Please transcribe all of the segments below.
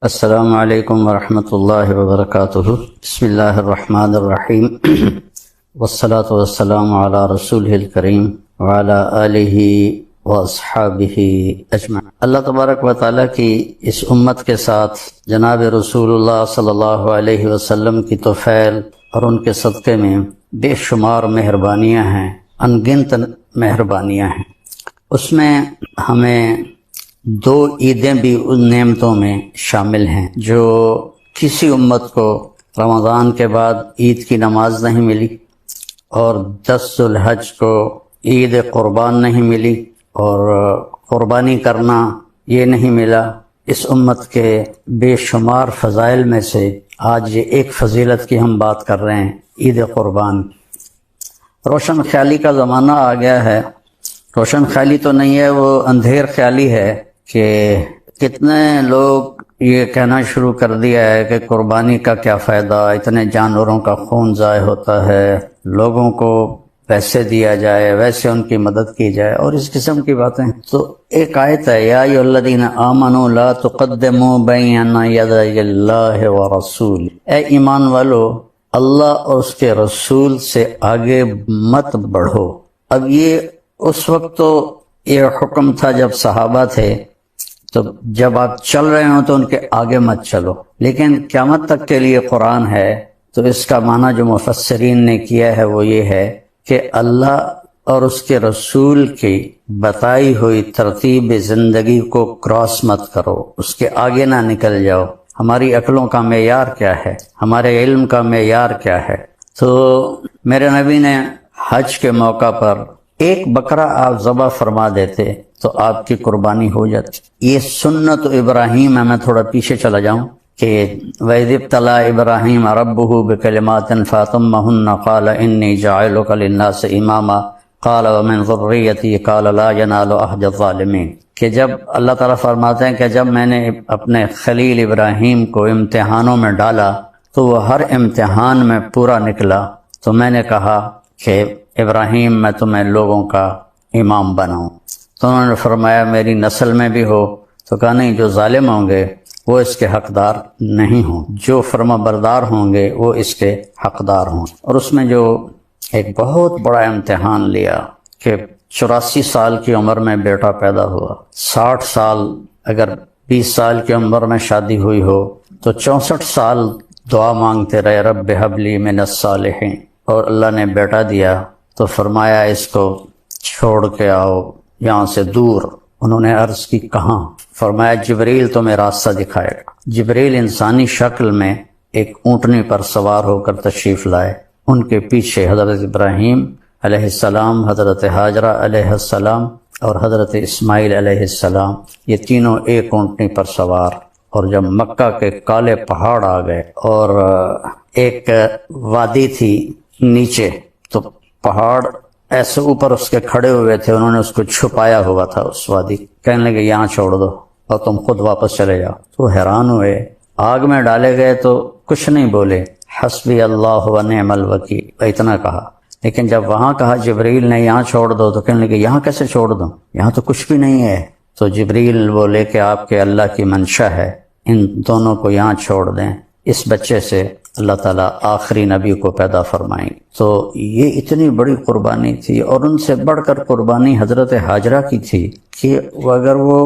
السلام علیکم ورحمۃ اللہ وبرکاتہ۔ بسم اللہ الرحمن الرحیم والصلاة والسلام علی رسولہ الکریم وعلی آلہ واصحابہ اجمعین۔ اللہ تبارک و تعالیٰ کی اس امت کے ساتھ جناب رسول اللہ صلی اللہ علیہ وسلم کی طفیل اور ان کے صدقے میں بے شمار مہربانیاں ہیں، انگنت مہربانیاں ہیں۔ اس میں ہمیں دو عیدیں بھی ان نعمتوں میں شامل ہیں جو کسی امت کو رمضان کے بعد عید کی نماز نہیں ملی، اور 10 ذو الحج کو عید قربان نہیں ملی، اور قربانی کرنا یہ نہیں ملا۔ اس امت کے بے شمار فضائل میں سے آج یہ ایک فضیلت کی ہم بات کر رہے ہیں، عید قربان۔ روشن خیالی کا زمانہ آ گیا ہے۔ روشن خیالی تو نہیں ہے، وہ اندھیر خیالی ہے کہ کتنے لوگ یہ کہنا شروع کر دیا ہے کہ قربانی کا کیا فائدہ، اتنے جانوروں کا خون ضائع ہوتا ہے، لوگوں کو پیسے دیا جائے، ویسے ان کی مدد کی جائے، اور اس قسم کی باتیں۔ تو ایک آیت ہے، یا ایھا الذین آمنوا لا تقدموا بین یدی اللہ ورسولہ، اے ایمان والو اللہ اور اس کے رسول سے آگے مت بڑھو۔ اب یہ اس وقت تو یہ حکم تھا جب صحابہ تھے، تو جب آپ چل رہے ہوں تو ان کے آگے مت چلو، لیکن قیامت تک کے لیے قرآن ہے، تو اس کا معنی جو مفسرین نے کیا ہے وہ یہ ہے کہ اللہ اور اس کے رسول کی بتائی ہوئی ترتیب زندگی کو کراس مت کرو، اس کے آگے نہ نکل جاؤ۔ ہماری عقلوں کا معیار کیا ہے، ہمارے علم کا معیار کیا ہے؟ تو میرے نبی نے حج کے موقع پر ایک بکرا آپ ذبح فرما دیتے تو آپ کی قربانی ہو جاتی۔ یہ سنت ابراہیم ہے۔ میں تھوڑا پیچھے چلا جاؤں کہ وَإِذِ ابْتَلَىٰ إِبْرَاهِيمَ رَبُّهُ بِكَلِمَاتٍ فَأَتَمَّهُنَّ قَالَ إِنِّي جَاعِلُكَ لِلنَّاسِ إِمَامًا قَالَ وَمِنْ ذُرِّيَّتِي قَالَ لَا يَنَالُ عَهْدِ الظَّالِمِينَ، کہ جب اللہ تعالیٰ فرماتے ہیں کہ جب میں نے اپنے خلیل ابراہیم کو امتحانوں میں ڈالا تو وہ ہر امتحان میں پورا نکلا، تو میں نے کہا کہ ابراہیم میں تمہیں لوگوں کا امام بناؤں۔ تو انہوں نے فرمایا میری نسل میں بھی ہو، تو کہا نہیں، جو ظالم ہوں گے وہ اس کے حقدار نہیں ہوں، جو فرما بردار ہوں گے وہ اس کے حقدار ہوں۔ اور اس میں جو ایک بہت بڑا امتحان لیا کہ 84 سال کی عمر میں بیٹا پیدا ہوا، 60 سال اگر 20 سال کی عمر میں شادی ہوئی ہو تو 64 سال دعا مانگتے رہے، رب ھب لی من الصالحین، اور اللہ نے بیٹا دیا تو فرمایا اس کو چھوڑ کے آؤ یہاں سے دور۔ انہوں نے عرض کی کہاں؟ فرمایا جبریل تمہیں راستہ دکھائے گا۔ جبریل انسانی شکل میں ایک اونٹنی پر سوار ہو کر تشریف لائے، ان کے پیچھے حضرت ابراہیم علیہ السلام، حضرت ہاجرہ علیہ السلام اور حضرت اسماعیل علیہ السلام، یہ تینوں ایک اونٹنی پر سوار۔ اور جب مکہ کے کالے پہاڑ آ گئے اور ایک وادی تھی نیچے، تو پہاڑ ایسے اوپر اس کے کھڑے ہوئے تھے، انہوں نے اس کو چھپایا ہوا تھا اس وادی، کہنے لگے یہاں چھوڑ دو اور تم خود واپس چلے جاؤ۔ تو حیران ہوئے، آگ میں ڈالے گئے تو کچھ نہیں بولے، حسبی اللہ و نعم الوکیل اتنا کہا، لیکن جب وہاں کہا جبریل نے یہاں چھوڑ دو تو کہنے لگے یہاں کیسے چھوڑ دوں، یہاں تو کچھ بھی نہیں ہے۔ تو جبریل بولے کہ آپ کے اللہ کی منشا ہے، ان دونوں کو یہاں چھوڑ دیں، اس بچے سے اللہ تعالیٰ آخری نبی کو پیدا فرمائیں۔ تو یہ اتنی بڑی قربانی تھی، اور ان سے بڑھ کر قربانی حضرت ہاجرہ کی تھی کہ اگر وہ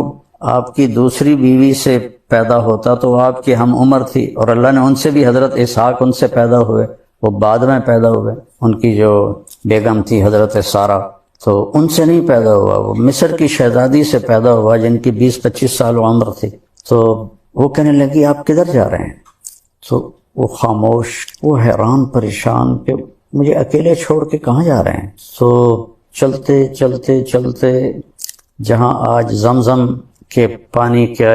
آپ کی دوسری بیوی سے پیدا ہوتا تو وہ آپ کی ہم عمر تھی، اور اللہ نے ان سے بھی، حضرت اسحاق ان سے پیدا ہوئے، وہ بعد میں پیدا ہوئے۔ ان کی جو بیگم تھی حضرت سارہ، تو ان سے نہیں پیدا ہوا، وہ مصر کی شہزادی سے پیدا ہوا جن کی 20-25 سال عمر تھی۔ تو وہ کہنے لگی آپ کدھر جا رہے ہیں؟ تو وہ خاموش، وہ حیران پریشان کہ مجھے اکیلے چھوڑ کے کہاں جا رہے ہیں؟ تو چلتے چلتے چلتے جہاں آج زمزم کے پانی کے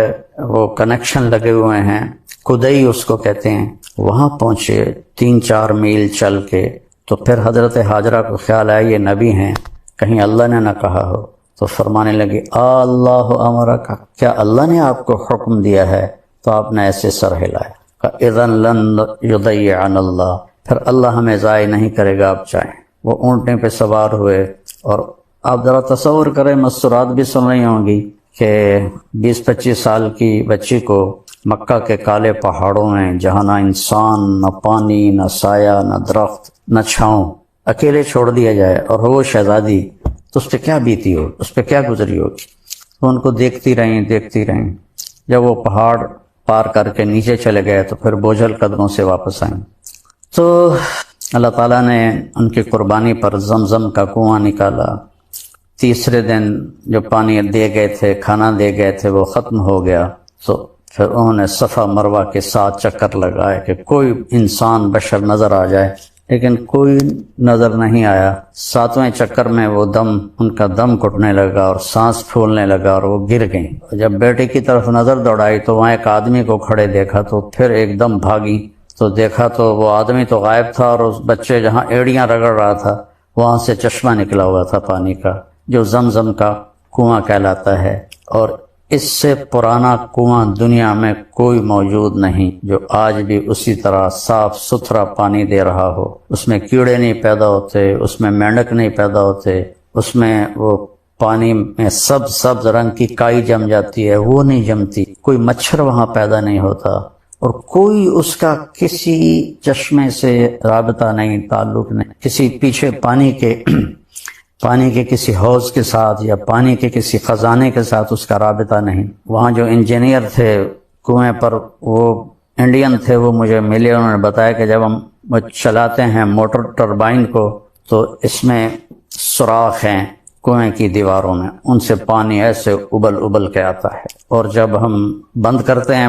وہ کنیکشن لگے ہوئے ہیں، کدئی اس کو کہتے ہیں، وہاں پہنچے 3-4 میل چل کے۔ تو پھر حضرت ہاجرہ کو خیال آیا یہ نبی ہیں، کہیں اللہ نے نہ کہا ہو، تو فرمانے لگے اللہ امرک، کیا اللہ نے آپ کو حکم دیا ہے؟ تو آپ نے ایسے سر ہلایا، اذن لن یضیعنا اللہ، پھر اللہ ہمیں ضائع نہیں کرے گا آپ چاہیں۔ وہ اونٹنے پہ سوار ہوئے، اور آپ ذرا تصور کریں، مستورات بھی سن رہی ہوں گی کہ 20-25 سال کی بچی کو مکہ کے کالے پہاڑوں میں جہاں نہ انسان، نہ پانی، نہ سایہ، نہ درخت، نہ چھاؤں، اکیلے چھوڑ دیا جائے اور وہ شہزادی، تو اس پہ کیا بیتی ہو، اس پہ کیا گزری ہوگی۔ تو ان کو دیکھتی رہیں۔ جب وہ پہاڑ پار کر کے نیچے چلے گئے تو پھر بوجھل قدموں سے واپس آئیں۔ تو اللہ تعالیٰ نے ان کی قربانی پر زمزم کا کنواں نکالا۔ تیسرے دن جو پانی دے گئے تھے، کھانا دے گئے تھے، وہ ختم ہو گیا۔ تو پھر انہوں نے صفا مروہ کے 7 چکر لگائے کہ کوئی انسان بشر نظر آ جائے، لیکن کوئی نظر نہیں آیا۔ 7ویں چکر میں وہ ان کا دم گھٹنے لگا اور سانس پھولنے لگا اور وہ گر گئیں۔ جب بیٹے کی طرف نظر دوڑائی تو وہاں ایک آدمی کو کھڑے دیکھا، تو پھر ایک دم بھاگی تو دیکھا تو وہ آدمی تو غائب تھا، اور اس بچے جہاں ایڑیاں رگڑ رہا تھا وہاں سے چشمہ نکلا ہوا تھا پانی کا، جو زمزم کا کنواں کہلاتا ہے۔ اور اس سے پرانا کنواں دنیا میں کوئی موجود نہیں جو آج بھی اسی طرح صاف ستھرا پانی دے رہا ہو۔ اس میں کیڑے نہیں پیدا ہوتے، اس میں مینڈک نہیں پیدا ہوتے، اس میں وہ پانی میں سبز رنگ کی کائی جم جاتی ہے، وہ نہیں جمتی، کوئی مچھر وہاں پیدا نہیں ہوتا، اور کوئی اس کا کسی چشمے سے رابطہ نہیں، تعلق نہیں، کسی پیچھے پانی کے کسی حوض کے ساتھ یا پانی کے کسی خزانے کے ساتھ اس کا رابطہ نہیں۔ وہاں جو انجینئر تھے کنویں پر، وہ انڈین تھے، وہ مجھے ملے، انہوں نے بتایا کہ جب ہم چلاتے ہیں موٹر ٹربائن کو تو اس میں سوراخ ہیں کنویں کی دیواروں میں، ان سے پانی ایسے ابل کے آتا ہے، اور جب ہم بند کرتے ہیں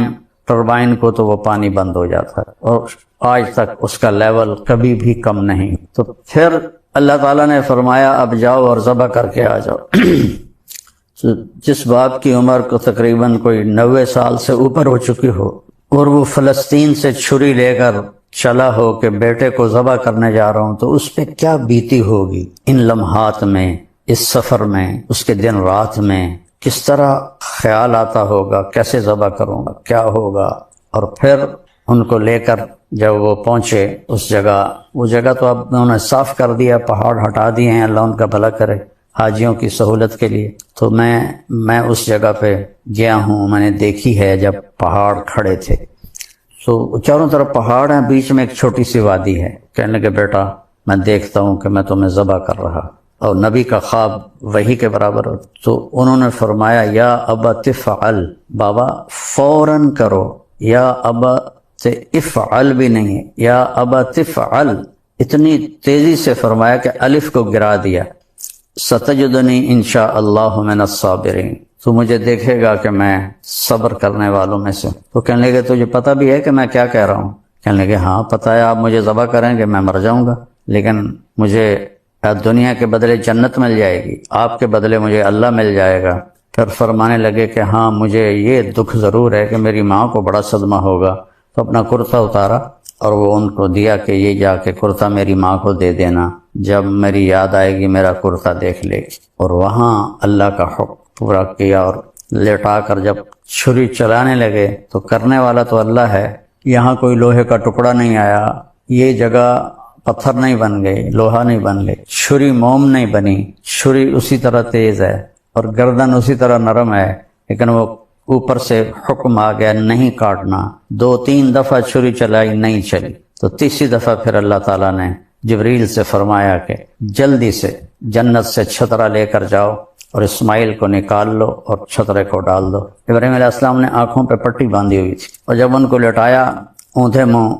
ٹربائن کو تو وہ پانی بند ہو جاتا ہے، اور آج تک اس کا لیول کبھی بھی کم نہیں۔ تو پھر اللہ تعالیٰ نے فرمایا اب جاؤ اور ذبح کر کے آ جاؤ۔ جس باپ کی عمر کو تقریباً کوئی 90 سال سے اوپر ہو چکی ہو، اور وہ فلسطین سے چھری لے کر چلا ہو کہ بیٹے کو ذبح کرنے جا رہا ہوں، تو اس پہ کیا بیتی ہوگی ان لمحات میں، اس سفر میں، اس کے دن رات میں، کس طرح خیال آتا ہوگا، کیسے ذبح کروں گا، کیا ہوگا۔ اور پھر ان کو لے کر جب وہ پہنچے اس جگہ، وہ جگہ تو اب انہوں نے صاف کر دیا، پہاڑ ہٹا دیے ہیں، اللہ ان کا بھلا کرے، حاجیوں کی سہولت کے لیے۔ تو میں اس جگہ پہ گیا ہوں، میں نے دیکھی ہے جب پہاڑ کھڑے تھے، تو چاروں طرف پہاڑ ہیں، بیچ میں ایک چھوٹی سی وادی ہے۔ کہنے کہ بیٹا میں دیکھتا ہوں کہ میں تمہیں ذبح کر رہا، اور نبی کا خواب وہی کے برابر ہو۔ تو انہوں نے فرمایا یا ابا تفعل، بابا فوراً کرو، یا ابا افعل بھی نہیں ہے، یا ابا تفعل، اتنی تیزی سے فرمایا کہ الف کو گرا دیا۔ ستجدنی انشاء اللہ من الصابرین، تو مجھے دیکھے گا کہ میں صبر کرنے والوں میں سے۔ تو کہنے لگے تجھے پتہ بھی ہے کہ میں کیا کہہ رہا ہوں؟ کہنے لگے ہاں پتہ ہے، آپ مجھے ذبح کریں گے میں مر جاؤں گا، لیکن مجھے دنیا کے بدلے جنت مل جائے گی، آپ کے بدلے مجھے اللہ مل جائے گا۔ پھر فرمانے لگے کہ ہاں مجھے یہ دکھ ضرور ہے کہ میری ماں کو بڑا صدمہ ہوگا۔ تو اپنا کرتا اتارا اور وہ ان کو دیا کہ یہ جا کے کرتا میری ماں کو دے دینا، جب میری یاد آئے گی میرا کرتا دیکھ لے گی۔ اور وہاں اللہ کا حکم پورا کیا، اور لٹا کر جب چھری چلانے لگے تو کرنے والا تو اللہ ہے، یہاں کوئی لوہے کا ٹکڑا نہیں آیا، یہ جگہ پتھر نہیں بن گئی، لوہا نہیں بن گئی، چھری موم نہیں بنی، چھری اسی طرح تیز ہے اور گردن اسی طرح نرم ہے، لیکن وہ اوپر سے حکم آ گیا نہیں کاٹنا۔ 2-3 دفعہ چھری چلائی، نہیں چلی، تو تیسری دفعہ پھر اللہ تعالیٰ نے جبریل سے فرمایا کہ جلدی سے جنت سے چھترا لے کر جاؤ اور اسماعیل کو نکال لو اور چھترے کو ڈال دو۔ ابراہیم علیہ السلام نے آنکھوں پہ پٹی باندھی ہوئی تھی، اور جب ان کو لٹایا اونھے منہ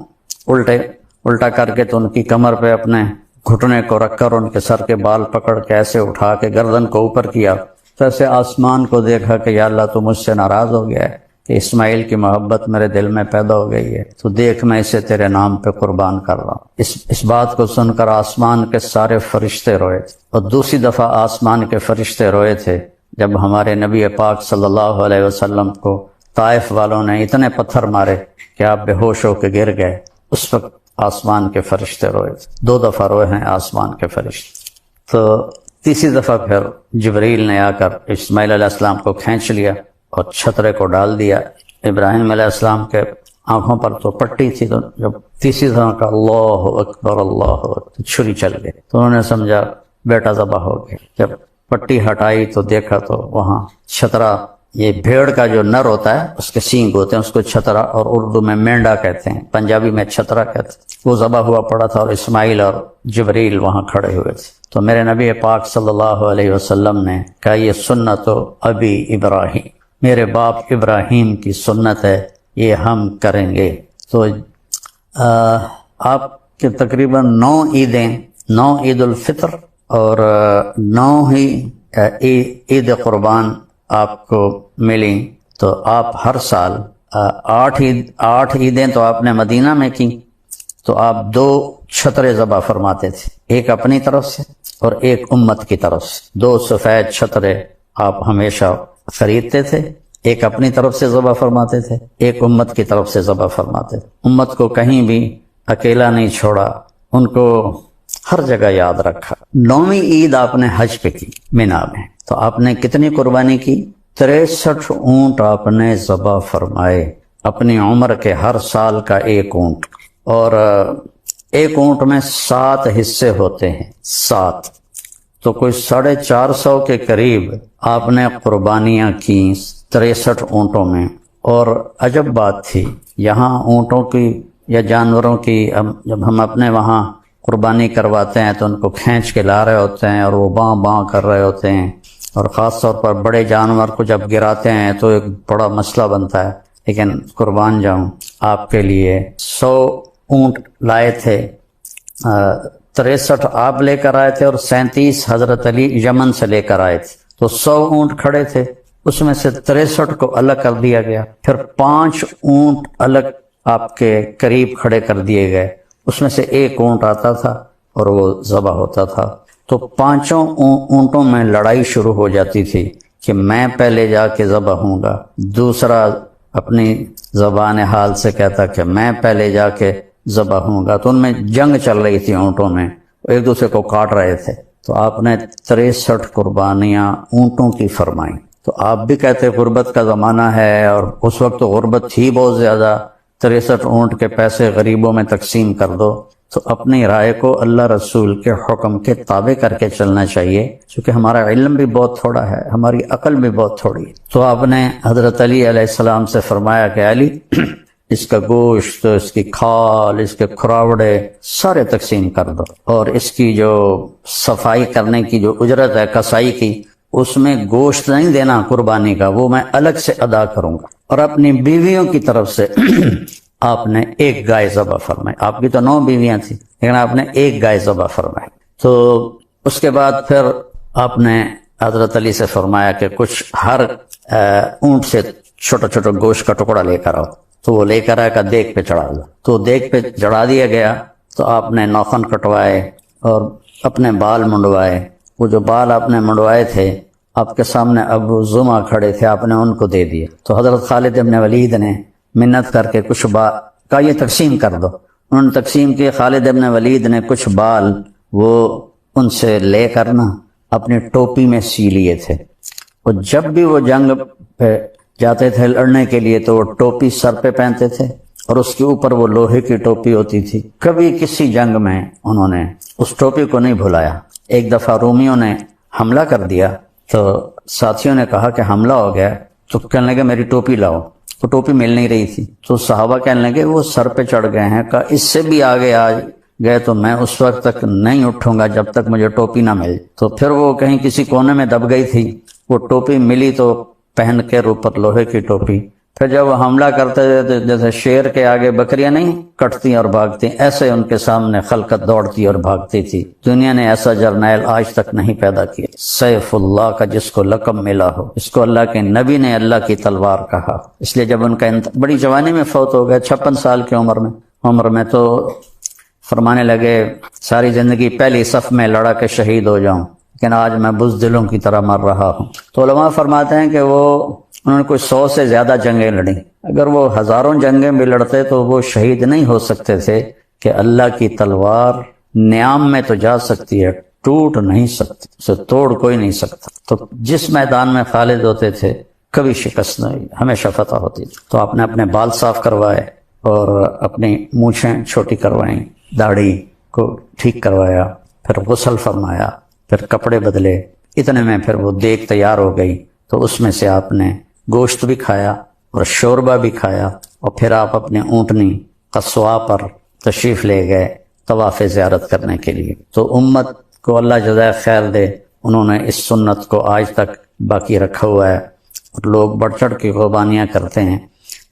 الٹا کر کے، تو ان کی کمر پہ اپنے گھٹنے کو رکھ کر ان کے سر کے بال پکڑ کے ایسے اٹھا کے گردن کو اوپر کیا، تو ایسے آسمان کو دیکھا کہ یا اللہ تو مجھ سے ناراض ہو گیا ہے کہ اسماعیل کی محبت میرے دل میں پیدا ہو گئی ہے، تو دیکھ میں اسے تیرے نام پہ قربان کر رہا ہوں۔ اس بات کو سن کر آسمان کے سارے فرشتے روئے تھے، اور دوسری دفعہ آسمان کے فرشتے روئے تھے جب ہمارے نبی پاک صلی اللہ علیہ وسلم کو طائف والوں نے اتنے پتھر مارے کہ آپ بے ہوش ہو کے گر گئے، اس وقت آسمان کے فرشتے روئے تھے۔ 2 دفعہ روئے ہیں آسمان کے فرشتے۔ تو تیسری دفعہ پھر جبریل نے آ کر اسماعیل علیہ السلام کو کھینچ لیا اور چھترے کو ڈال دیا۔ ابراہیم علیہ السلام کے آنکھوں پر تو پٹی تھی، تو جب تیسری دفعہ کا اللہ اکبر اللہ اکبر، تو چھری چل گئی، تو انہوں نے سمجھا بیٹا ذبح ہو گیا۔ جب پٹی ہٹائی تو دیکھا تو وہاں چھترا یہ بھیڑ کا جو نر ہوتا ہے اس کے سینگ ہوتے ہیں، اس کو چھترا، اور اردو میں مینڈا کہتے ہیں، پنجابی میں چھترا کہتے ہیں، وہ ذبح ہوا پڑا تھا، اور اسماعیل اور جبریل وہاں کھڑے ہوئے تھے۔ تو میرے نبی پاک صلی اللہ علیہ وسلم نے کہا یہ سنت ابی ابراہیم، میرے باپ ابراہیم کی سنت ہے، یہ ہم کریں گے۔ تو آپ کے تقریباً 9 عیدیں، 9 عید الفطر اور 9 ہی عید قربان آپ کو ملیں۔ تو آپ ہر سال 8 عیدیں تو آپ نے مدینہ میں کی، تو آپ 2 چھترے ذبح فرماتے تھے، ایک اپنی طرف سے اور ایک امت کی طرف سے۔ 2 سفید چھترے آپ ہمیشہ خریدتے تھے، ایک اپنی طرف سے ذبح فرماتے تھے، ایک امت کی طرف سے ذبح فرماتے تھے۔ امت کو کہیں بھی اکیلا نہیں چھوڑا، ان کو ہر جگہ یاد رکھا۔ 9ویں عید آپ نے حج پہ کی مینا میں، تو آپ نے کتنی قربانی کی؟ 63 اونٹ آپ نے ذبح فرمائے، اپنی عمر کے ہر سال کا ایک اونٹ، اور ایک اونٹ میں 7 حصے ہوتے ہیں، 7، تو کوئی 450 کے قریب آپ نے قربانیاں کی 63 اونٹوں میں۔ اور عجب بات تھی، یہاں اونٹوں کی یا جانوروں کی جب ہم اپنے وہاں قربانی کرواتے ہیں تو ان کو کھینچ کے لا رہے ہوتے ہیں اور وہ باں باں کر رہے ہوتے ہیں، اور خاص طور پر بڑے جانور کو جب گراتے ہیں تو ایک بڑا مسئلہ بنتا ہے۔ لیکن قربان جاؤں آپ کے لیے 100 اونٹ لائے تھے، 63 آپ لے کر آئے تھے اور 37 حضرت علی یمن سے لے کر آئے تھے، تو 100 اونٹ کھڑے تھے، اس میں سے 63 کو الگ کر دیا گیا، پھر 5 اونٹ الگ آپ کے قریب کھڑے کر دیے گئے، اس میں سے ایک اونٹ آتا تھا اور وہ ذبح ہوتا تھا۔ تو 5 اونٹوں میں لڑائی شروع ہو جاتی تھی کہ میں پہلے جا کے ذبح ہوں گا، دوسرا اپنی زبان حال سے کہتا کہ میں پہلے جا کے ذبح ہوں گا، تو ان میں جنگ چل رہی تھی اونٹوں میں، ایک دوسرے کو کاٹ رہے تھے۔ تو آپ نے 63 قربانیاں اونٹوں کی فرمائیں۔ تو آپ بھی کہتے غربت کا زمانہ ہے، اور اس وقت تو غربت تھی بہت زیادہ، 63 اونٹ کے پیسے غریبوں میں تقسیم کر دو۔ تو اپنی رائے کو اللہ رسول کے حکم کے تابع کر کے چلنا چاہیے، چونکہ ہمارا علم بھی بہت تھوڑا ہے، ہماری عقل بھی بہت تھوڑی ہے۔ تو آپ نے حضرت علی علیہ السلام سے فرمایا کہ علی اس کا گوشت، اس کی کھال، اس کے کھراوڑے سارے تقسیم کر دو، اور اس کی جو صفائی کرنے کی جو اجرت ہے کسائی کی، اس میں گوشت نہیں دینا قربانی کا، وہ میں الگ سے ادا کروں گا۔ اور اپنی بیویوں کی طرف سے آپ نے ایک گائے ذبح فرمائی، آپ کی تو 9 بیویاں تھیں لیکن آپ نے ایک گائے ذبح فرمائی۔ تو اس کے بعد پھر آپ نے حضرت علی سے فرمایا کہ کچھ ہر اونٹ سے چھوٹا چھوٹا گوشت کا ٹکڑا لے کر آؤ، تو وہ لے کر آئے کا دیگ پہ چڑھا دیا، تو دیگ پہ چڑھا دیا گیا۔ تو آپ نے ناخن کٹوائے اور اپنے بال منڈوائے، وہ جو بال آپ نے منڈوائے تھے آپ کے سامنے ابو زمع کھڑے تھے، آپ نے ان کو دے دیا۔ تو حضرت خالد ابن ولید نے منت کر کے کچھ بال کا یہ تقسیم کر دو، انہوں نے تقسیم کیے۔ خالد ابن ولید نے کچھ بال وہ ان سے لے کر نا اپنی ٹوپی میں سی لیے تھے، اور جب بھی وہ جنگ پہ جاتے تھے لڑنے کے لیے تو وہ ٹوپی سر پہ پہنتے تھے، اور اس کے اوپر وہ لوہے کی ٹوپی ہوتی تھی۔ کبھی کسی جنگ میں انہوں نے اس ٹوپی کو نہیں بھلایا۔ ایک دفعہ رومیوں نے حملہ کر دیا تو ساتھیوں نے کہا کہ حملہ ہو گیا، تو کہنے لگے میری ٹوپی لاؤ، وہ ٹوپی مل نہیں رہی تھی، تو صحابہ کہنے لگے وہ سر پہ چڑھ گئے ہیں، کہا اس سے بھی آگے آ گئے تو میں اس وقت تک نہیں اٹھوں گا جب تک مجھے ٹوپی نہ مل۔ تو پھر وہ کہیں کسی کونے میں دب گئی تھی، وہ ٹوپی ملی تو پہن کے اوپر لوہے کی ٹوپی، پھر جب وہ حملہ کرتے تھے جیسے شیر کے آگے بکریاں نہیں کٹتی اور بھاگتی، ایسے ان کے سامنے خلقت دوڑتی اور بھاگتی تھی۔ دنیا نے ایسا جرنیل آج تک نہیں پیدا کیا، سیف اللہ کا جس کو لقب ملا ہو، اس کو اللہ کے نبی نے اللہ کی تلوار کہا۔ اس لیے جب ان کا بڑی جوانی میں فوت ہو گیا، 56 سال کی عمر میں تو فرمانے لگے ساری زندگی پہلی صف میں لڑا کے شہید ہو جاؤں، لیکن آج میں بزدلوں کی طرح مر رہا ہوں۔ تو علماء فرماتے ہیں کہ انہوں نے کوئی 100 سے زیادہ جنگیں لڑیں، اگر وہ ہزاروں جنگیں بھی لڑتے تو وہ شہید نہیں ہو سکتے تھے، کہ اللہ کی تلوار نیام میں تو جا سکتی ہے، ٹوٹ نہیں سکتی، اسے توڑ کوئی نہیں سکتا۔ تو جس میدان میں خالد ہوتے تھے کبھی شکست نہیں، ہمیشہ فتح ہوتی تھی۔ تو آپ نے اپنے بال صاف کروائے اور اپنی مونچھیں چھوٹی کروائیں، داڑھی کو ٹھیک کروایا، پھر غسل فرمایا، پھر کپڑے بدلے، اتنے میں پھر وہ دیگ تیار ہو گئی۔ تو اس میں سے آپ نے گوشت بھی کھایا اور شوربہ بھی کھایا، اور پھر آپ اپنے اونٹنی قصواء پر تشریف لے گئے طواف زیارت کرنے کے لیے۔ تو امت کو اللہ جزائے خیر دے، انہوں نے اس سنت کو آج تک باقی رکھا ہوا ہے، اور لوگ بڑھ چڑھ کی قربانیاں کرتے ہیں،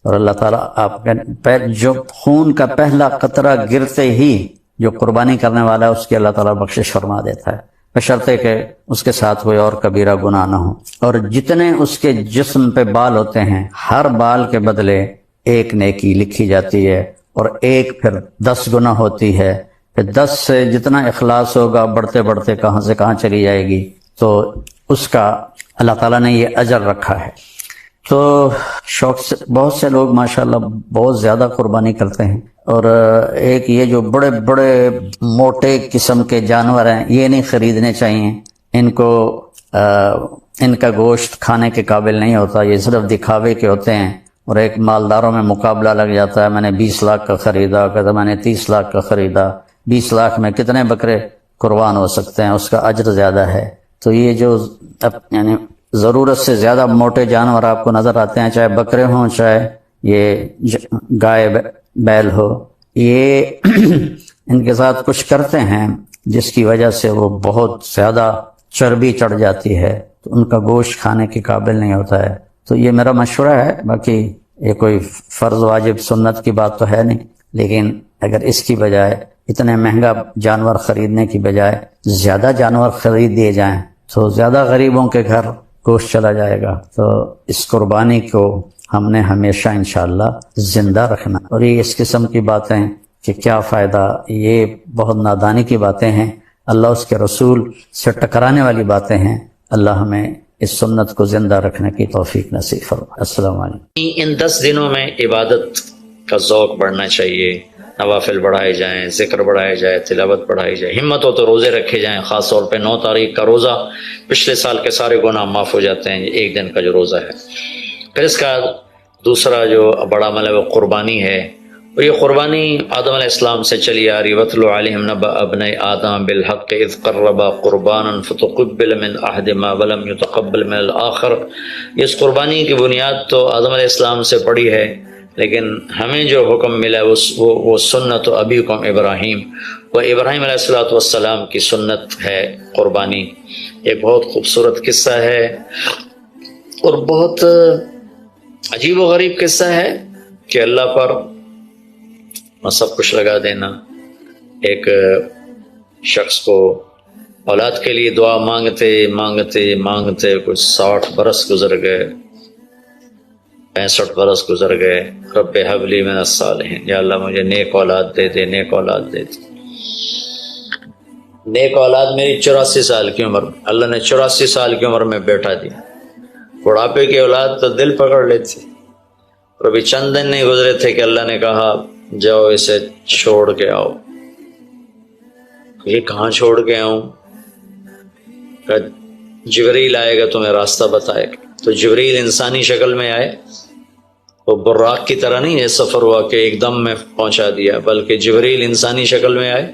اور اللہ تعالیٰ آپ کے جو خون کا پہلا قطرہ گرتے ہی جو قربانی کرنے والا ہے اس کی اللہ تعالیٰ بخشش فرما دیتا ہے، بشرطے کہ اس کے ساتھ کوئی اور کبیرہ گناہ نہ ہو۔ اور جتنے اس کے جسم پہ بال ہوتے ہیں، ہر بال کے بدلے ایک نیکی لکھی جاتی ہے، اور ایک پھر 10 گنا ہوتی ہے، پھر 10 سے جتنا اخلاص ہوگا بڑھتے بڑھتے کہاں سے کہاں چلی جائے گی، تو اس کا اللہ تعالیٰ نے یہ اجر رکھا ہے۔ تو شوق سے بہت سے لوگ ماشاءاللہ بہت زیادہ قربانی کرتے ہیں، اور ایک یہ جو بڑے بڑے موٹے قسم کے جانور ہیں یہ نہیں خریدنے چاہیے، ان کو ان کا گوشت کھانے کے قابل نہیں ہوتا، یہ صرف دکھاوے کے ہوتے ہیں، اور ایک مالداروں میں مقابلہ لگ جاتا ہے، میں نے 20 لاکھ کا خریدا، کہتا میں نے 30 لاکھ کا خریدا، 20 لاکھ میں کتنے بکرے قربان ہو سکتے ہیں، اس کا اجر زیادہ ہے۔ تو یہ جو یعنی ضرورت سے زیادہ موٹے جانور آپ کو نظر آتے ہیں، چاہے بکرے ہوں چاہے یہ گائے بیل ہو، یہ ان کے ساتھ کچھ کرتے ہیں جس کی وجہ سے وہ بہت زیادہ چربی چڑھ جاتی ہے، تو ان کا گوشت کھانے کے قابل نہیں ہوتا ہے۔ تو یہ میرا مشورہ ہے، باقی یہ کوئی فرض واجب سنت کی بات تو ہے نہیں، لیکن اگر اس کی بجائے اتنے مہنگا جانور خریدنے کی بجائے زیادہ جانور خرید دیے جائیں تو زیادہ غریبوں کے گھر گوشت چلا جائے گا۔ تو اس قربانی کو ہم نے ہمیشہ انشاءاللہ زندہ رکھنا، اور یہ اس قسم کی باتیں کہ کیا فائدہ، یہ بہت نادانی کی باتیں ہیں، اللہ اس کے رسول سے ٹکرانے والی باتیں ہیں۔ اللہ ہمیں اس سنت کو زندہ رکھنے کی توفیق نصیب فرمائے۔ السلام علیکم۔ ان 10 دنوں میں عبادت کا ذوق بڑھنا چاہیے، نوافل بڑھائے جائیں، ذکر بڑھائے جائے، تلاوت بڑھائی جائے، ہمت ہو تو روزے رکھے جائیں، خاص طور پہ 9 تاریخ کا روزہ پچھلے سال کے سارے گناہ معاف ہو جاتے ہیں، ایک دن کا جو روزہ ہے۔ پھر اس کا دوسرا جو بڑا عمل ہے وہ قربانی ہے، اور یہ قربانی آدم علیہ السلام سے چلی آ رہی۔ وَاتْلُ عَلَيْهِمْ نَبَأَ ابْنَيْ آدَمَ بِالْحَقِّ إِذْ قَرَّبَا قُرْبَانًا فَتُقُبِّلَ مِنْ أَحَدِهِمَا وَلَمْ يُتَقَبَّلْ مِنَ الْآخَرِ۔ اس قربانی کی بنیاد تو آدم علیہ السلام سے پڑی ہے، لیکن ہمیں جو حکم ملا ہے وہ سنت ابیکم ابراہیم، وہ ابراہیم علیہ السلام کی سنت ہے قربانی۔ ایک بہت خوبصورت قصہ ہے اور بہت عجیب و غریب قصہ ہے کہ اللہ پر سب کچھ لگا دینا۔ ایک شخص کو اولاد کے لیے دعا مانگتے مانگتے مانگتے کچھ 60 برس گزر گئے، 65 برس گزر گئے۔ رب ہب لی من الصالحین، یا اللہ مجھے نیک اولاد دے دے، نیک اولاد دے دے۔ نیک اولاد میری 84 سال کی عمر میں، اللہ نے 84 سال کی عمر میں بیٹا دیا۔ بڑھاپے کی اولاد تو دل پکڑ لیتی، اور ابھی چند دن نہیں گزرے تھے کہ اللہ نے کہا جاؤ اسے چھوڑ کے آؤ۔ یہ کہاں چھوڑ کے آؤں؟ کہ جبریل آئے گا تمہیں راستہ بتائے گا۔ تو جبریل انسانی شکل میں آئے، وہ براق کی طرح نہیں ہے سفر ہوا کہ ایک دم میں پہنچا دیا، بلکہ جبریل انسانی شکل میں آئے،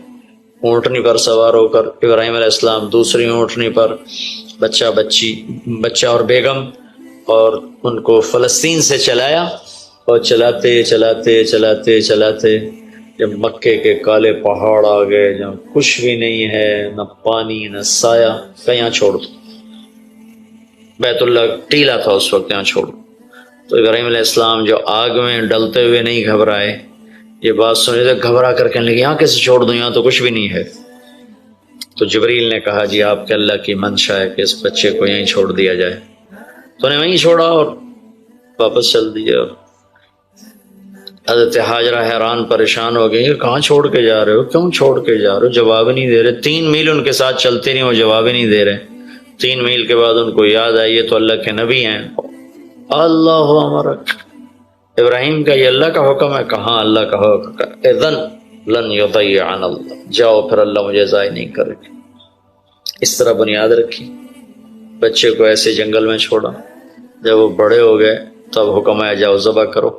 اونٹنی پر سوار ہو کر، ابراہیم علیہ السلام دوسری اونٹنی پر، بچہ اور بیگم، اور ان کو فلسطین سے چلایا، اور چلاتے چلاتے چلاتے چلاتے جب مکے کے کالے پہاڑ آ گئے جہاں کچھ بھی نہیں ہے، نہ پانی نہ سایہ، کہ یہاں چھوڑ دو۔ بیت اللہ ٹیلا تھا اس وقت، یہاں چھوڑ دو۔ تو ابراہیم علیہ السلام جو آگ میں ڈلتے ہوئے نہیں گھبرائے، یہ بات سنی تو گھبرا کر کہنے لگے یہاں کیسے چھوڑ دوں، یہاں تو کچھ بھی نہیں ہے۔ تو جبریل نے کہا جی آپ کے اللہ کی منشا ہے کہ اس بچے کو یہیں چھوڑ دیا جائے۔ تو نے وہیں چھوڑا اور واپس چل دیا۔ حضرت حاجرہ حیران پریشان ہو گئی، کہاں چھوڑ کے جا رہے ہو، کیوں چھوڑ کے جا رہے ہو؟ جواب نہیں دے رہے۔ 3 میل ان کے ساتھ چلتے نہیں، وہ جواب ہی نہیں دے رہے۔ 3 میل کے بعد ان کو یاد آئی یہ تو اللہ کے نبی ہیں۔ اللہ امرک، ابراہیم کا یہ اللہ کا حکم ہے؟ کہاں اللہ کا حکم ہے؟ اذن لن یضیعنا اللہ، جاؤ پھر اللہ مجھے ضائع نہیں کرے گا۔ اس طرح بنیاد رکھی، بچے کو ایسے جنگل میں چھوڑا۔ جب وہ بڑے ہو گئے تب حکم آیا جاؤ ذبح کرو۔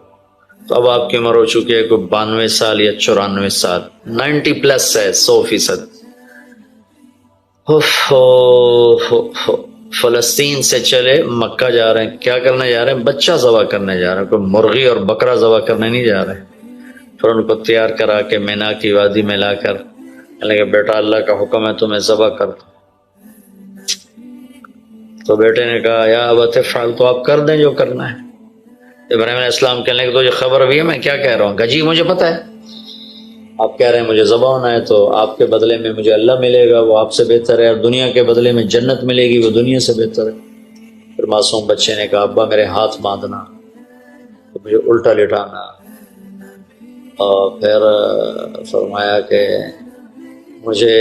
تو اب آپ کی عمر ہو چکی ہے کوئی 92 سال یا 94 سال، 90 پلس ہے، 100%۔ فلسطین سے چلے مکہ جا رہے ہیں، کیا کرنے جا رہے ہیں؟ بچہ ذبح کرنے جا رہے ہیں، کوئی مرغی اور بکرا ذبح کرنے نہیں جا رہے۔ پھر ان کو تیار کرا کے مینا کی وادی میں لا کر کہ بیٹا اللہ کا حکم ہے تمہیں ذبح کر دو۔ تو بیٹے نے کہا یا ابت افعل، تو آپ کر دیں جو کرنا ہے۔ ابراہیم علیہ السلام کہنے لگے تجھے خبر بھی ہے میں کیا کہہ رہا ہوں؟ کہ جی مجھے پتہ ہے، آپ کہہ رہے ہیں مجھے ذبح ہونا ہے، تو آپ کے بدلے میں مجھے اللہ ملے گا، وہ آپ سے بہتر ہے، اور دنیا کے بدلے میں جنت ملے گی، وہ دنیا سے بہتر ہے۔ پھر معصوم بچے نے کہا ابا میرے ہاتھ باندھنا، تو مجھے الٹا لٹانا، اور پھر فرمایا کہ مجھے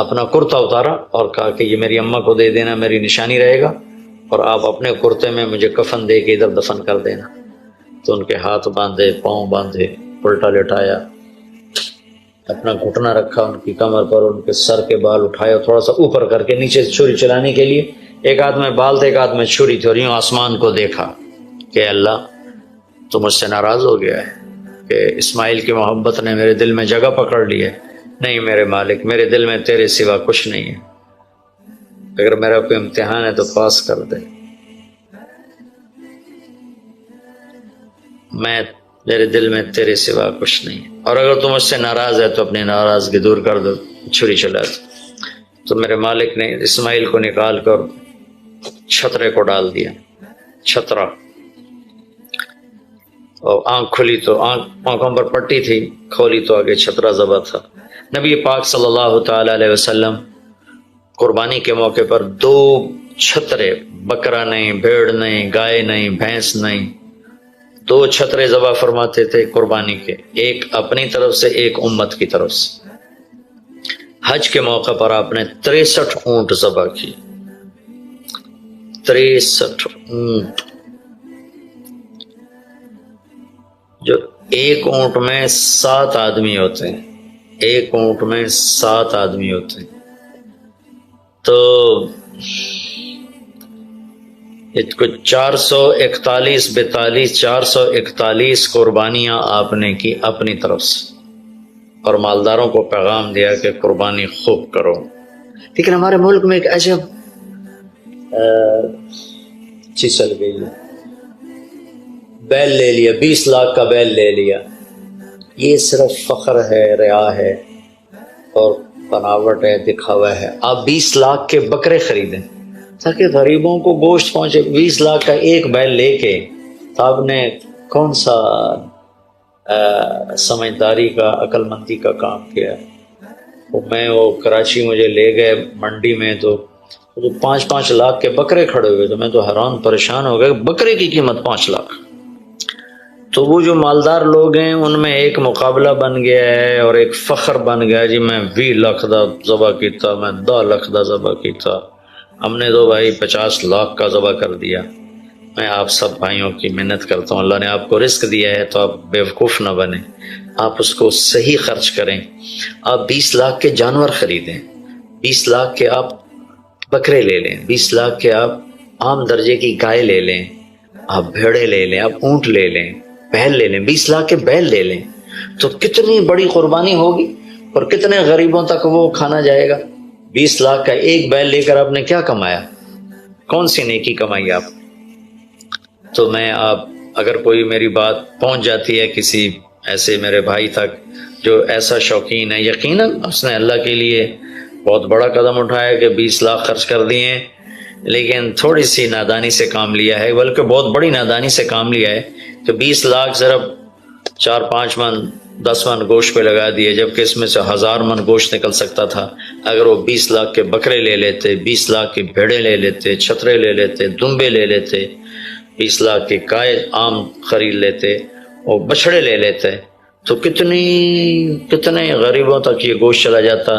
اپنا کرتا اتارا اور کہا کہ یہ میری اماں کو دے دینا، میری نشانی رہے گا، اور آپ اپنے کرتے میں مجھے کفن دے کے ادھر دفن کر دینا۔ تو ان کے ہاتھ باندھے، پاؤں باندھے، الٹا لٹایا، اپنا گھٹنا رکھا ان کی کمر پر، ان کے سر کے بال اٹھایا تھوڑا سا اوپر کر کے نیچے چھری چلانے کے لیے، ایک ہاتھ میں بال تھے ایک ہاتھ میں چھری تھی، اور یوں آسمان کو دیکھا کہ اللہ تو مجھ سے ناراض ہو گیا ہے کہ اسماعیل کی محبت نے میرے دل میں جگہ پکڑ لی ہے۔ نہیں میرے مالک، میرے دل میں تیرے سوا کچھ نہیں ہے، اگر میرا کوئی امتحان ہے تو پاس کر دے، میرے دل میں تیرے سوا کچھ نہیں ہے، اور اگر تم مجھ سے ناراض ہے تو اپنی ناراضگی دور کر دو، چھری چلا دو۔ تو میرے مالک نے اسماعیل کو نکال کر چھترے کو ڈال دیا، چھترا، اور آنکھ کھلی تو آنکھوں پر پٹی تھی، کھولی تو آگے چھترا ذبح تھا۔ نبی پاک صلی اللہ تعالی علیہ وسلم قربانی کے موقع پر 2 چھترے، بکرا نہیں، بھیڑ نہیں، گائے نہیں، بھینس نہیں، 2 چھترے ذبح فرماتے تھے قربانی کے، ایک اپنی طرف سے ایک امت کی طرف سے۔ حج کے موقع پر آپ نے 63 اونٹ ذبح کی، 63 اونٹ، جو ایک اونٹ میں 7 آدمی ہوتے ہیں، ایک اونٹ میں 7 آدمی ہوتے ہیں، تو کچھ 441 قربانیاں آپ نے کی اپنی طرف سے، اور مالداروں کو پیغام دیا کہ قربانی خوب کرو۔ لیکن ہمارے ملک میں ایک عجب چیز چل گئی ہے، بیل لے لیا، 20 لاکھ کا بیل لے لیا، یہ صرف فخر ہے، ریا ہے اور بناوٹ ہے، دکھاوا ہے۔ آپ 20 لاکھ کے بکرے خریدیں تاکہ غریبوں کو گوشت پہنچے، 20 لاکھ کا ایک بیل لے کے، تو آپ نے کون سا سمجھداری کا، عقل مندی کا کام کیا؟ وہ کراچی مجھے لے گئے منڈی میں، تو 5-5 لاکھ کے بکرے کھڑے ہوئے، تو میں تو حیران پریشان ہو گیا، بکرے کی قیمت 5 لاکھ۔ تو وہ جو مالدار لوگ ہیں ان میں ایک مقابلہ بن گیا ہے اور ایک فخر بن گیا، جی میں 20 لاکھ دا ذبح کیتا، میں 10 لاکھ دا ذبح کیتا، ہم نے تو بھائی 50 لاکھ کا ذبح کر دیا۔ میں آپ سب بھائیوں کی محنت کرتا ہوں، اللہ نے آپ کو رزق دیا ہے تو آپ بیوقوف نہ بنیں، آپ اس کو صحیح خرچ کریں۔ آپ 20 لاکھ کے جانور خریدیں، 20 لاکھ کے آپ بکرے لے لیں، 20 لاکھ کے آپ عام درجے کی گائے لے لیں، آپ بھیڑے لے لیں، آپ اونٹ لے لیں، بیل لے لیں، 20 لاکھ کے بیل لے لیں، تو کتنی بڑی قربانی ہوگی اور کتنے غریبوں تک وہ کھانا جائے گا۔ 20 لاکھ کا ایک بیل لے کر آپ نے کیا کمایا؟ کون سی نیکی کمائی آپ؟ تو میں اگر کوئی میری بات پہنچ جاتی ہے کسی ایسے میرے بھائی تک جو ایسا شوقین ہے، یقیناً اس نے اللہ کے لیے بہت بڑا قدم اٹھایا کہ 20 لاکھ خرچ کر دیے ہیں، لیکن تھوڑی سی نادانی سے کام لیا ہے، بلکہ بہت بڑی نادانی سے کام لیا ہے کہ 20 لاکھ صرف 4-5 من 10 من گوشت پہ لگا دیے، جبکہ اس میں سے 1000 من گوشت نکل سکتا تھا اگر وہ 20 لاکھ کے بکرے لے لیتے، 20 لاکھ کے بھیڑے لے لیتے، چھترے لے لیتے، دمبے لے لیتے، 20 لاکھ کے گائے عام خرید لیتے اور بچڑے لے لیتے، تو کتنے غریبوں تک یہ گوشت چلا جاتا۔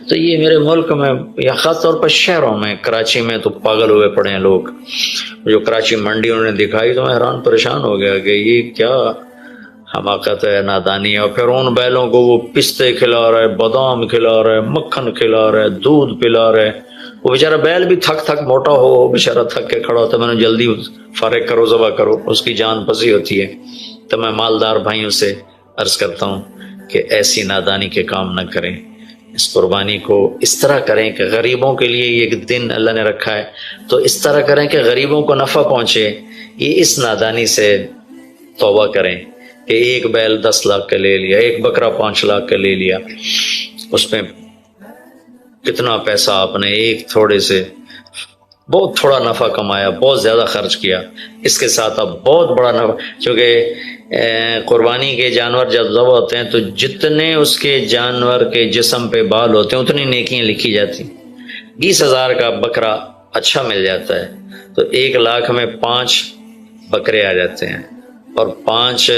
تو یہ میرے ملک میں یا خاص طور پر شہروں میں، کراچی میں تو پاگل ہوئے پڑے ہیں لوگ، جو کراچی منڈی انہوں نے دکھائی تو میں حیران پریشان ہو گیا کہ یہ کیا حماقت ہے، نادانی ہے۔ اور پھر ان بیلوں کو وہ پستے کھلا رہے، بادام کھلا رہے، مکھن کھلا رہے، دودھ پلا رہے، وہ بیچارہ بیل بھی تھک موٹا ہو، بیچارہ تھک کے کھڑا ہوتا ہے، میں نے جلدی فارغ کرو، ذبح کرو، اس کی جان پسی ہوتی ہے۔ تو میں مالدار بھائیوں سے عرض کرتا ہوں کہ ایسی نادانی کے کام نہ کریں، اس قربانی کو اس طرح کریں کہ غریبوں کے لیے یہ ایک دن اللہ نے رکھا ہے تو اس طرح کریں کہ غریبوں کو نفع پہنچے. یہ اس نادانی سے توبہ کریں کہ ایک بیل 10 لاکھ کا لے لیا، ایک بکرا 5 لاکھ کا لے لیا، اس میں کتنا پیسہ آپ نے ایک تھوڑے سے بہت تھوڑا نفع کمایا، بہت زیادہ خرچ کیا. اس کے ساتھ اب بہت بڑا نفع، چونکہ قربانی کے جانور جب ذبح ہوتے ہیں تو جتنے اس کے جانور کے جسم پہ بال ہوتے ہیں اتنی نیکیاں لکھی جاتی. 20,000 کا بکرا اچھا مل جاتا ہے تو 1 لاکھ میں 5 بکرے آ جاتے ہیں، اور 5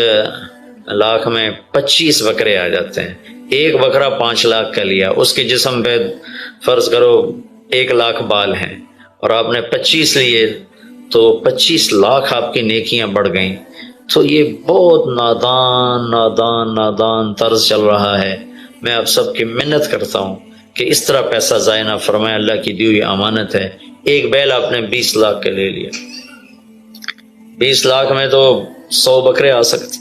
لاکھ میں 25 بکرے آ جاتے ہیں. ایک بکرا 5 لاکھ کا لیا، اس کے جسم پہ فرض کرو 1 لاکھ بال ہیں اور آپ نے 25 لیے تو 25 لاکھ آپ کی نیکیاں بڑھ گئیں. تو یہ بہت نادان طرز چل رہا ہے. میں آپ سب کی منت کرتا ہوں کہ اس طرح پیسہ ضائع نہ فرمائیں، اللہ کی دی ہوئی امانت ہے. ایک بیل آپ نے 20 لاکھ کا لے لیا، 20 لاکھ میں تو 100 بکرے آ سکتے،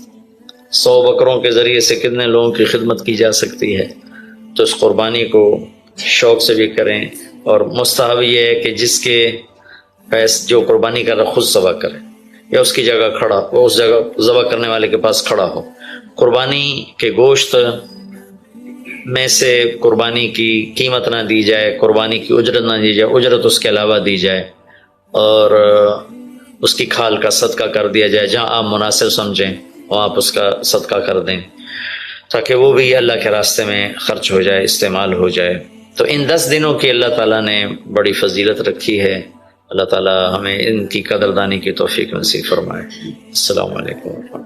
100 بکروں کے ذریعے سے کتنے لوگوں کی خدمت کی جا سکتی ہے. تو اس قربانی کو شوق سے بھی کریں، اور مستحب یہ ہے کہ جس کے پیسے جو قربانی کر رہا خود ذبح کرے یا اس کی جگہ کھڑا، وہ اس جگہ ذبح کرنے والے کے پاس کھڑا ہو. قربانی کے گوشت میں سے قربانی کی قیمت نہ دی جائے، قربانی کی اجرت نہ دی جائے، اجرت اس کے علاوہ دی جائے، اور اس کی کھال کا صدقہ کر دیا جائے. جہاں آپ مناسب سمجھیں وہاں آپ اس کا صدقہ کر دیں تاکہ وہ بھی اللہ کے راستے میں خرچ ہو جائے، استعمال ہو جائے. تو ان 10 دنوں کی اللہ تعالیٰ نے بڑی فضیلت رکھی ہے. اللہ تعالیٰ ہمیں ان کی قدردانی کی توفیق نصیب فرمائے. السلام علیکم.